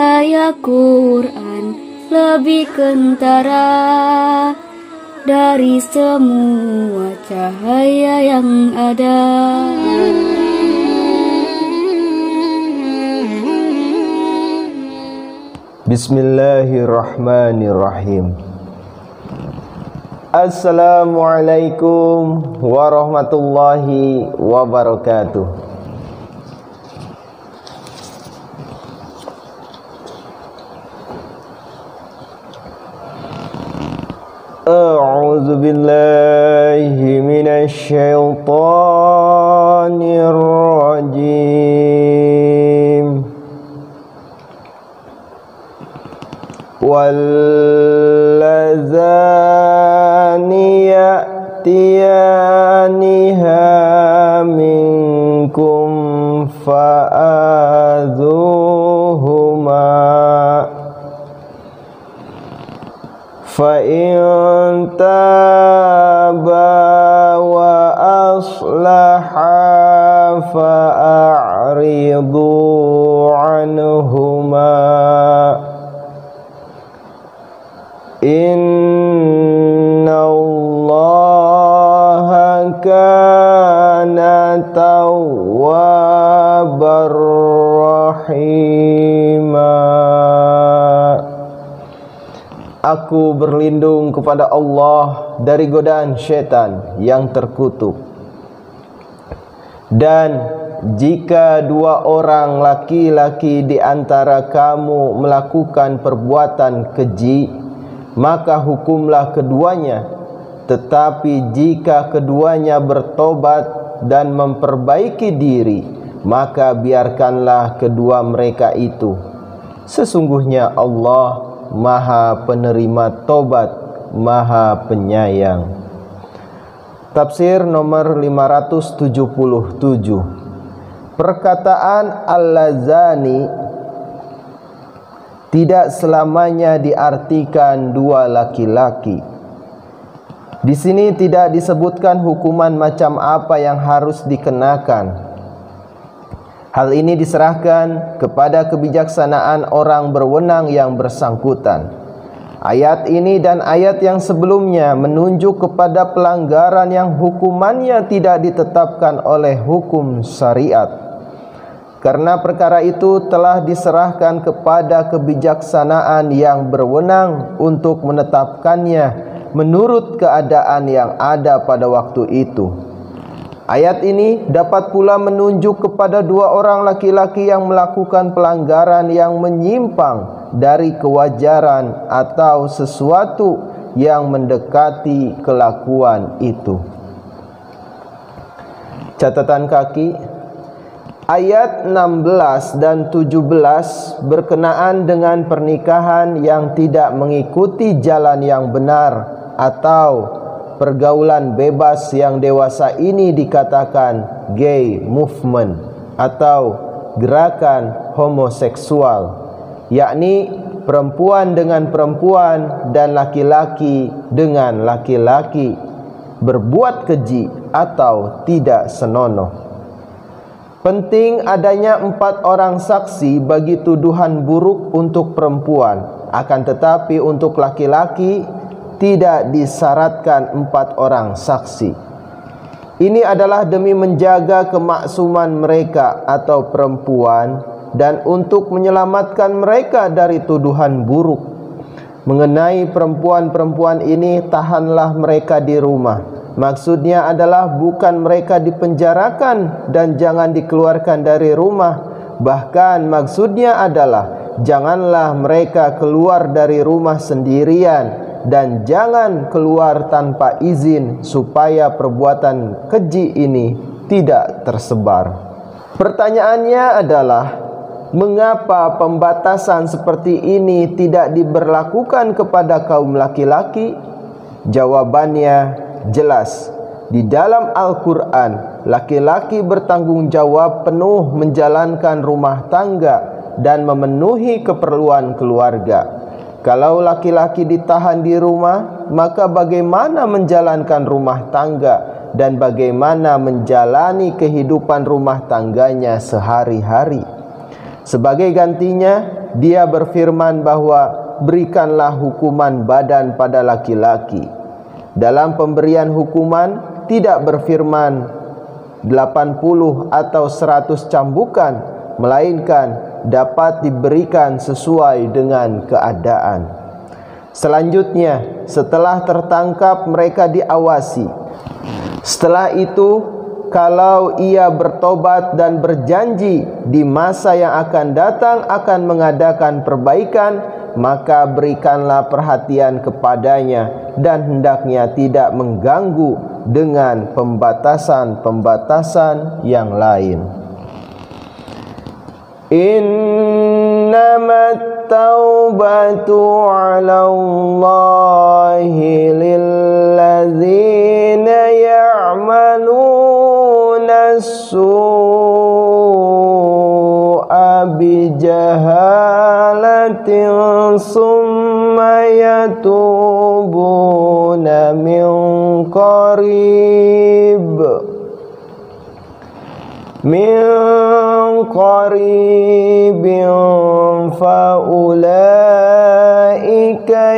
cahaya Quran lebih kentara dari semua cahaya yang ada. Bismillahirrahmanirrahim. Assalamualaikum warahmatullahi wabarakatuh. A'udzu billahi minasy syaithanir rajim. Wallazani ya'tiyaniha minkum fa'adhuhuma fa'in taba wa aslaha fa'a'ridu anhuma innallaha kana tawwabar rahima. Aku berlindung kepada Allah dari godaan syaitan yang terkutuk. Dan jika dua orang laki-laki di antara kamu melakukan perbuatan keji, maka hukumlah keduanya. Tetapi jika keduanya bertobat dan memperbaiki diri, maka biarkanlah kedua mereka itu. Sesungguhnya Allah Maha penerima tobat, Maha penyayang. Tafsir nomor 577. Perkataan al-lazani tidak selamanya diartikan dua laki-laki. Di sini tidak disebutkan hukuman macam apa yang harus dikenakan. Hal ini diserahkan kepada kebijaksanaan orang berwenang yang bersangkutan. Ayat ini dan ayat yang sebelumnya menunjuk kepada pelanggaran yang hukumannya tidak ditetapkan oleh hukum syariat. Karena perkara itu telah diserahkan kepada kebijaksanaan yang berwenang untuk menetapkannya menurut keadaan yang ada pada waktu itu. Ayat ini dapat pula menunjuk kepada dua orang laki-laki yang melakukan pelanggaran yang menyimpang dari kewajaran atau sesuatu yang mendekati kelakuan itu. Catatan kaki, ayat 16 dan 17 berkenaan dengan pernikahan yang tidak mengikuti jalan yang benar atau pergaulan bebas yang dewasa ini dikatakan gay movement atau gerakan homoseksual, yakni perempuan dengan perempuan dan laki-laki dengan laki-laki berbuat keji atau tidak senonoh. Penting adanya 4 orang saksi bagi tuduhan buruk untuk perempuan, akan tetapi untuk laki-laki tidak disyaratkan 4 orang saksi. Ini adalah demi menjaga kemaksuman mereka atau perempuan dan untuk menyelamatkan mereka dari tuduhan buruk. Mengenai perempuan-perempuan ini, tahanlah mereka di rumah. Maksudnya adalah bukan mereka dipenjarakan dan jangan dikeluarkan dari rumah. Bahkan maksudnya adalah janganlah mereka keluar dari rumah sendirian dan jangan keluar tanpa izin supaya perbuatan keji ini tidak tersebar. Pertanyaannya adalah, mengapa pembatasan seperti ini tidak diberlakukan kepada kaum laki-laki? Jawabannya jelas. Di dalam Al-Quran, laki-laki bertanggung jawab penuh menjalankan rumah tangga dan memenuhi keperluan keluarga. Kalau laki-laki ditahan di rumah, maka bagaimana menjalankan rumah tangga dan bagaimana menjalani kehidupan rumah tangganya sehari-hari? Sebagai gantinya, Dia berfirman bahwa berikanlah hukuman badan pada laki-laki. Dalam pemberian hukuman tidak berfirman 80 atau 100 cambukan, melainkan dapat diberikan sesuai dengan keadaan. Selanjutnya, setelah tertangkap mereka diawasi. Setelah itu, kalau ia bertobat dan berjanji di masa yang akan datang akan mengadakan perbaikan, maka berikanlah perhatian kepadanya dan hendaknya tidak mengganggu dengan pembatasan-pembatasan yang lain. Innamat taubatu 'ala Allahi lilladzina ya'maluna as-su'a bijahalatin summa yatubuna min qaribin faulaika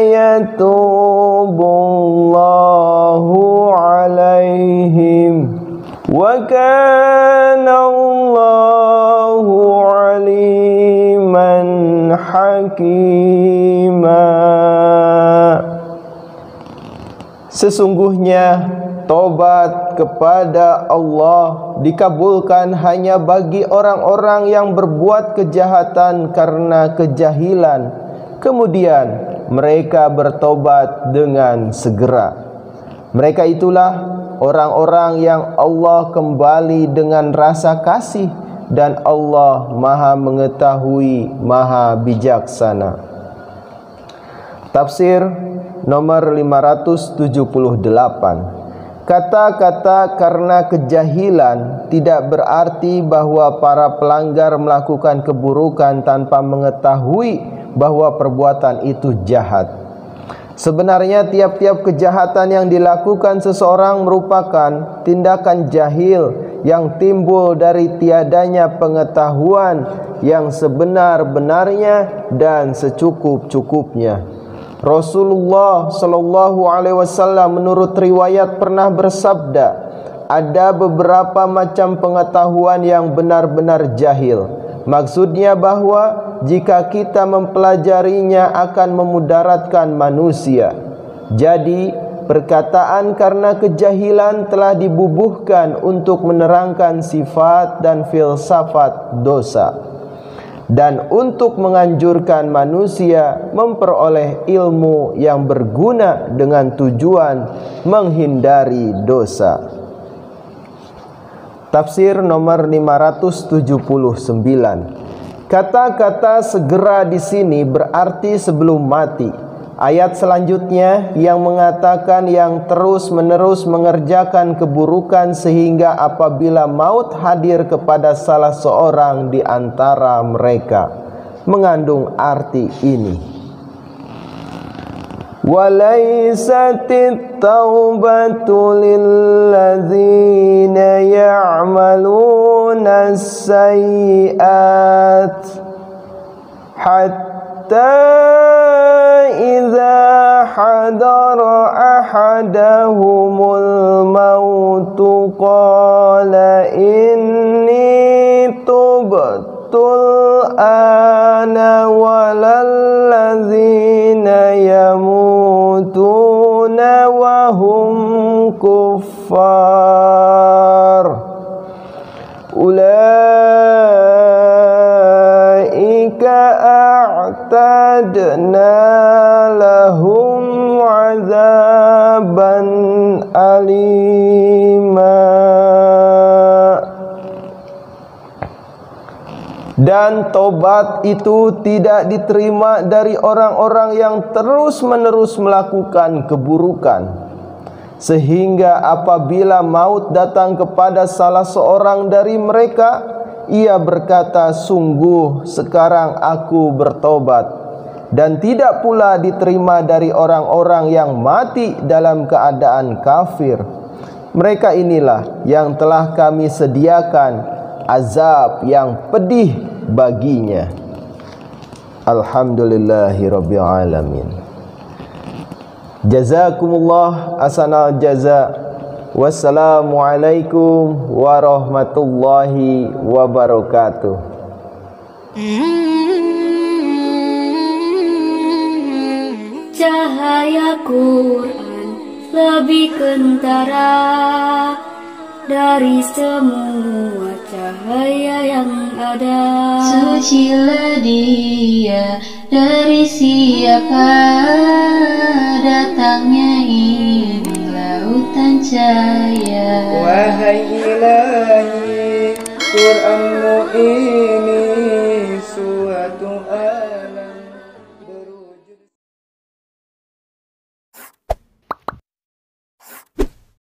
yatubullahu alaihim wa kana Allahu aliman hakima. Sesungguhnya tobat kepada Allah dikabulkan hanya bagi orang-orang yang berbuat kejahatan karena kejahilan, kemudian mereka bertobat dengan segera. Mereka itulah orang-orang yang Allah kembali dengan rasa kasih, dan Allah Maha mengetahui, Maha bijaksana. Tafsir nomor 578. Kata-kata karena kejahilan tidak berarti bahwa para pelanggar melakukan keburukan tanpa mengetahui bahwa perbuatan itu jahat. Sebenarnya tiap-tiap kejahatan yang dilakukan seseorang merupakan tindakan jahil yang timbul dari tiadanya pengetahuan yang sebenar-benarnya dan secukup-cukupnya. Rasulullah sallallahu alaihi wasallam menurut riwayat pernah bersabda, ada beberapa macam pengetahuan yang benar-benar jahil. Maksudnya bahwa jika kita mempelajarinya akan memudaratkan manusia. Jadi perkataan karena kejahilan telah dibubuhkan untuk menerangkan sifat dan filsafat dosa, dan untuk menganjurkan manusia memperoleh ilmu yang berguna dengan tujuan menghindari dosa. Tafsir nomor 579. Kata-kata segera di sini berarti sebelum mati. Ayat selanjutnya yang mengatakan yang terus-menerus mengerjakan keburukan sehingga apabila maut hadir kepada salah seorang di antara mereka mengandung arti ini. Walaisatit taubatu lilladzina ya'maluna as-sayyi'at hatta idza hadara ahadahumul mautu qala inni tubtul ana walalladzina yamutuna wa hum kuffar ulaika a'tadna lahum azaban alima. Dan tobat itu tidak diterima dari orang-orang yang terus-menerus melakukan keburukan, sehingga apabila maut datang kepada salah seorang dari mereka, ia berkata, sungguh sekarang aku bertobat. Dan tidak pula diterima dari orang-orang yang mati dalam keadaan kafir. Mereka inilah yang telah kami sediakan azab yang pedih baginya. Alhamdulillahirabbil alamin. Jazakumullah ahsanal jaza. Wassalamualaikum warahmatullahi wabarakatuh. Cahaya Quran lebih kentara dari semua cahaya yang ada. Sucilah dia dari siapa datangnya ini lautan cahaya. Wahai ilahi Quranmu ini